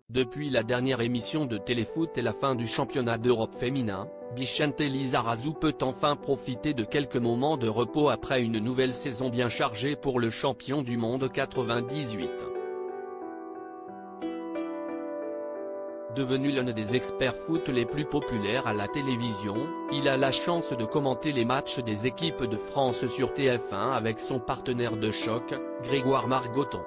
Depuis la dernière émission de Téléfoot et la fin du championnat d'Europe féminin, Bicente Lizarazu peut enfin profiter de quelques moments de repos après une nouvelle saison bien chargée pour le champion du monde 98. Devenu l'un des experts foot les plus populaires à la télévision, il a la chance de commenter les matchs des équipes de France sur TF1 avec son partenaire de choc, Grégoire Margoton.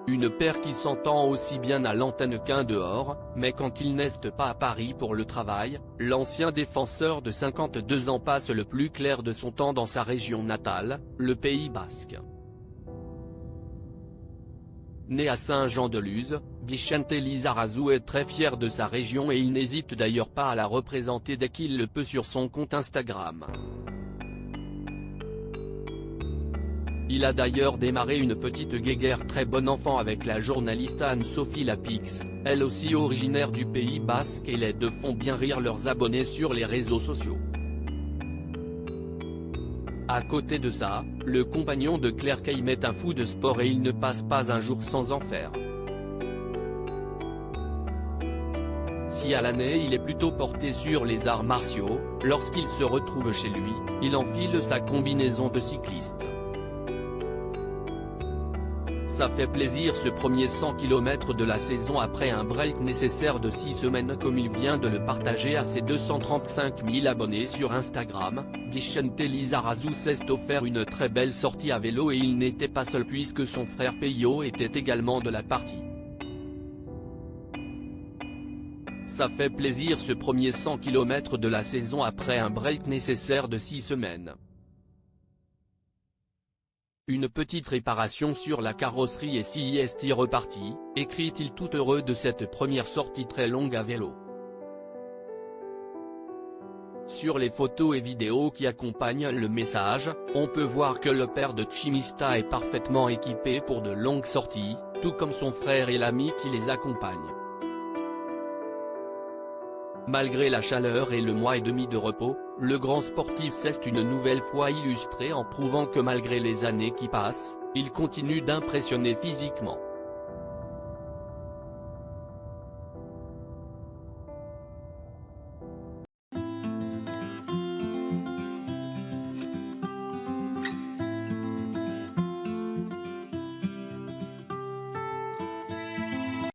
Une paire qui s'entend aussi bien à l'antenne qu'en dehors, mais quand il n'est pas à Paris pour le travail, l'ancien défenseur de 52 ans passe le plus clair de son temps dans sa région natale, le Pays Basque. Né à Saint-Jean-de-Luz, Bicente Lizarazu est très fier de sa région et il n'hésite d'ailleurs pas à la représenter dès qu'il le peut sur son compte Instagram. Il a d'ailleurs démarré une petite guéguerre très bon enfant avec la journaliste Anne-Sophie Lapix, elle aussi originaire du Pays Basque, et les deux font bien rire leurs abonnés sur les réseaux sociaux. À côté de ça, le compagnon de Claire Keim est un fou de sport et il ne passe pas un jour sans en faire. Si à l'année il est plutôt porté sur les arts martiaux, lorsqu'il se retrouve chez lui, il enfile sa combinaison de cycliste. Ça fait plaisir ce premier 100 km de la saison après un break nécessaire de 6 semaines comme il vient de le partager à ses 235 000 abonnés sur Instagram. Bicente Lizarazu s'est offert une très belle sortie à vélo et il n'était pas seul puisque son frère Peyo était également de la partie. Ça fait plaisir ce premier 100 km de la saison après un break nécessaire de 6 semaines. Une petite réparation sur la carrosserie et si est reparti, écrit-il tout heureux de cette première sortie très longue à vélo. Sur les photos et vidéos qui accompagnent le message, on peut voir que le père de Chimista est parfaitement équipé pour de longues sorties, tout comme son frère et l'ami qui les accompagne. Malgré la chaleur et le mois et demi de repos, le grand sportif s'est une nouvelle fois illustré en prouvant que malgré les années qui passent, il continue d'impressionner physiquement.